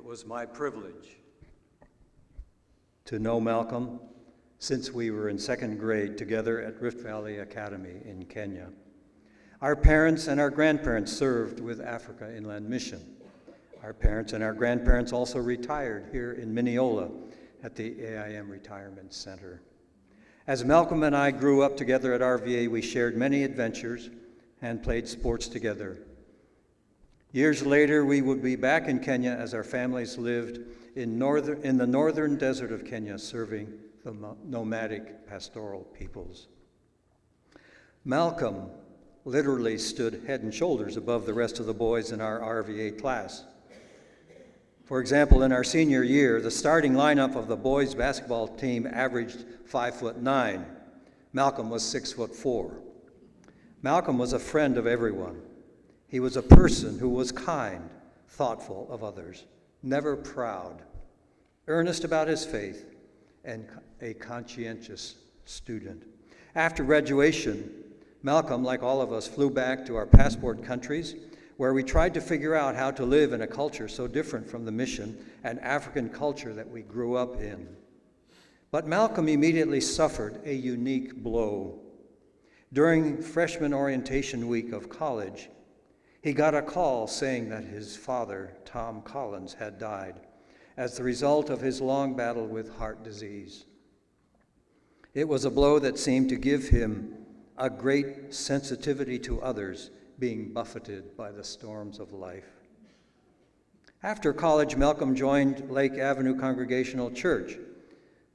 It was my privilege to know Malcolm since we were in second grade together at Rift Valley Academy in Kenya. Our parents and our grandparents served with Africa Inland Mission. Our parents and our grandparents also retired here in Mineola at the AIM Retirement Center. As Malcolm and I grew up together at RVA, we shared many adventures and played sports together. Years later, we would be back in Kenya as our families lived in the northern desert of Kenya, serving the nomadic pastoral peoples. Malcolm literally stood head and shoulders above the rest of the boys in our RVA class. For example, in our senior year, the starting lineup of the boys' basketball team averaged 5'9". Malcolm was 6'4". Malcolm was a friend of everyone. He was a person who was kind, thoughtful of others, never proud, earnest about his faith, and a conscientious student. After graduation, Malcolm, like all of us, flew back to our passport countries, where we tried to figure out how to live in a culture so different from the mission and African culture that we grew up in. But Malcolm immediately suffered a unique blow. During freshman orientation week of college, he got a call saying that his father, Tom Collins, had died as the result of his long battle with heart disease. It was a blow that seemed to give him a great sensitivity to others being buffeted by the storms of life. After college, Malcolm joined Lake Avenue Congregational Church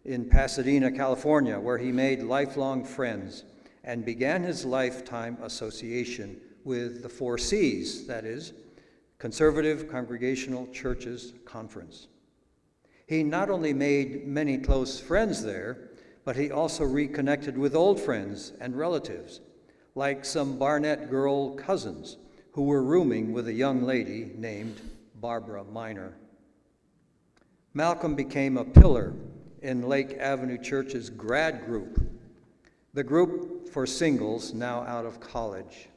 in Pasadena, California, where he made lifelong friends and began his lifetime association with the 4 C's, that is, Conservative Congregational Churches Conference. He not only made many close friends there, but he also reconnected with old friends and relatives, like some Barnett girl cousins who were rooming with a young lady named Barbara Minor. Malcolm became a pillar in Lake Avenue Church's grad group, the group for singles now out of college.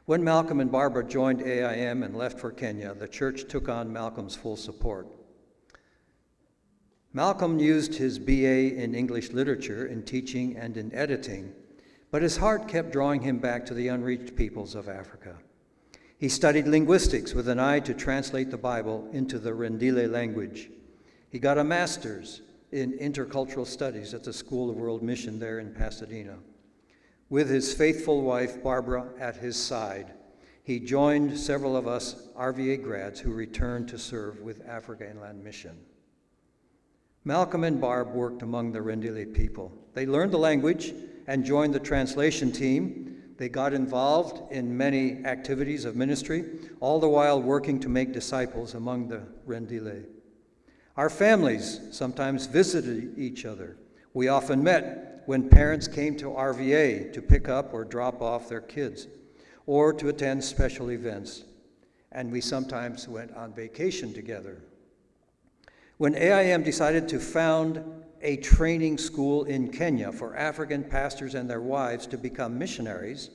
When Malcolm and Barbara joined AIM and left for Kenya, the church took on Malcolm's full support. Malcolm used his BA in English literature, in teaching, and in editing, but his heart kept drawing him back to the unreached peoples of Africa. He studied linguistics with an eye to translate the Bible into the Rendile language. He got a master's in intercultural studies at the School of World Mission there in Pasadena. With his faithful wife, Barbara, at his side, he joined several of us RVA grads who returned to serve with Africa Inland Mission. Malcolm and Barb worked among the Rendile people. They learned the language and joined the translation team. They got involved in many activities of ministry, all the while working to make disciples among the Rendile. Our families sometimes visited each other. We often met when parents came to RVA to pick up or drop off their kids, or to attend special events. And we sometimes went on vacation together. When AIM decided to found a training school in Kenya for African pastors and their wives to become missionaries,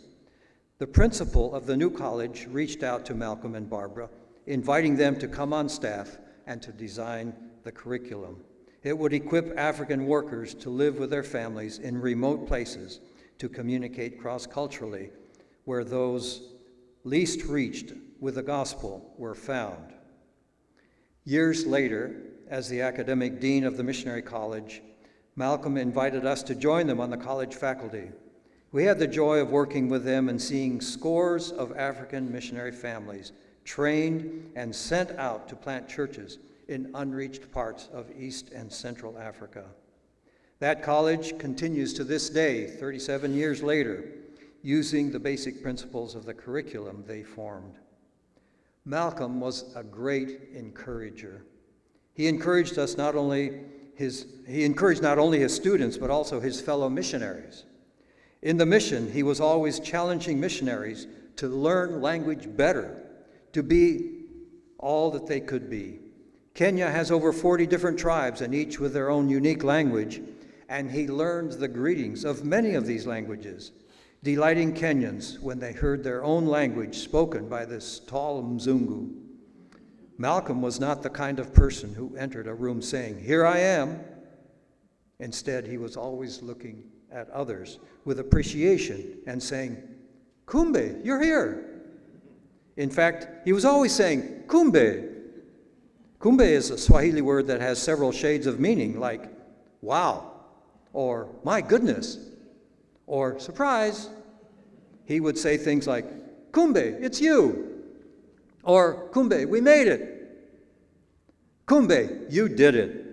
the principal of the new college reached out to Malcolm and Barbara, inviting them to come on staff and to design the curriculum. It would equip African workers to live with their families in remote places, to communicate cross-culturally, where those least reached with the gospel were found. Years later, as the academic dean of the missionary college, Malcolm invited us to join them on the college faculty. We had the joy of working with them and seeing scores of African missionary families trained and sent out to plant churches in unreached parts of East and Central Africa. That college continues to this day, 37 years later, using the basic principles of the curriculum they formed. Malcolm was a great encourager. He encouraged not only his students, but also his fellow missionaries. In the mission, he was always challenging missionaries to learn language better, to be all that they could be. Kenya has over 40 different tribes, and each with their own unique language, and he learned the greetings of many of these languages, delighting Kenyans when they heard their own language spoken by this tall Mzungu. Malcolm was not the kind of person who entered a room saying, "Here I am." Instead, he was always looking at others with appreciation and saying, "Kumbe, you're here." In fact, he was always saying, "Kumbe." Kumbe is a Swahili word that has several shades of meaning, like "wow," or "my goodness," or "surprise." He would say things like, "Kumbe, it's you," or "Kumbe, we made it." "Kumbe, you did it."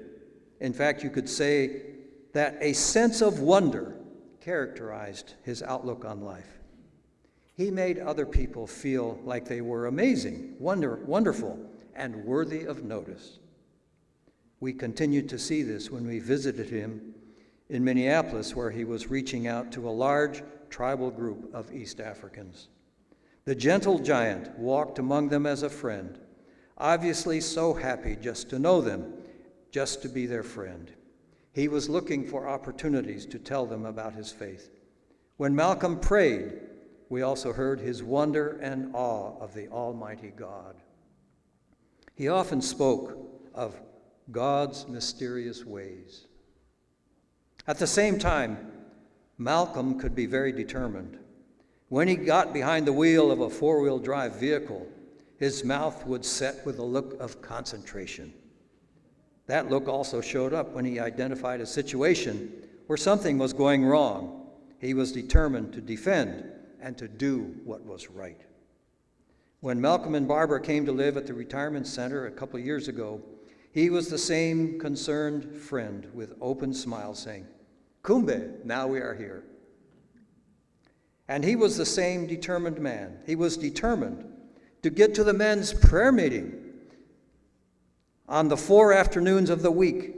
In fact, you could say that a sense of wonder characterized his outlook on life. He made other people feel like they were amazing, wonderful, and worthy of notice. We continued to see this when we visited him in Minneapolis, where he was reaching out to a large tribal group of East Africans. The gentle giant walked among them as a friend, obviously so happy just to know them, just to be their friend. He was looking for opportunities to tell them about his faith. When Malcolm prayed, we also heard his wonder and awe of the Almighty God. He often spoke of God's mysterious ways. At the same time, Malcolm could be very determined. When he got behind the wheel of a four-wheel drive vehicle, his mouth would set with a look of concentration. That look also showed up when he identified a situation where something was going wrong. He was determined to defend and to do what was right. When Malcolm and Barbara came to live at the retirement center a couple years ago, he was the same concerned friend with open smile saying, "Kumbe, now we are here." And he was the same determined man. He was determined to get to the men's prayer meeting on the 4 afternoons of the week,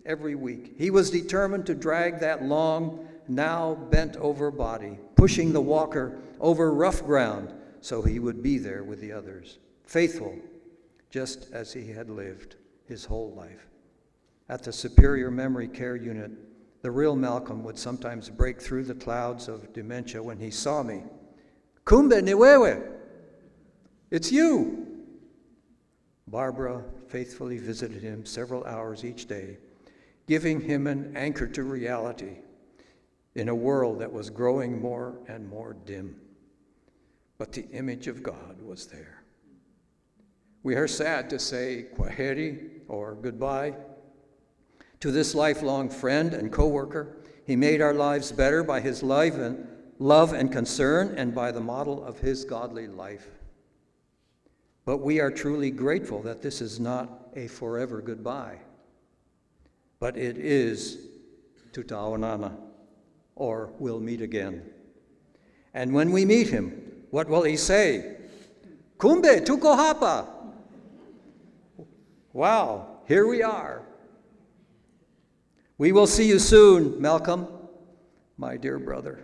every week. He was determined to drag that long, now bent-over body, pushing the walker over rough ground so he would be there with the others, faithful, just as he had lived his whole life. At the Superior Memory Care Unit, the real Malcolm would sometimes break through the clouds of dementia when he saw me. "Kumbe niwewe, it's you." Barbara faithfully visited him several hours each day, giving him an anchor to reality in a world that was growing more and more dim. But the image of God was there. We are sad to say kwaheri, or goodbye, to this lifelong friend and co-worker. He made our lives better by his love and concern and by the model of his godly life. But we are truly grateful that this is not a forever goodbye, but it is tutaonana, or we'll meet again. And when we meet him, what will he say? "Kumbe tuko hapa." Wow, here we are. We will see you soon, Malcolm, my dear brother.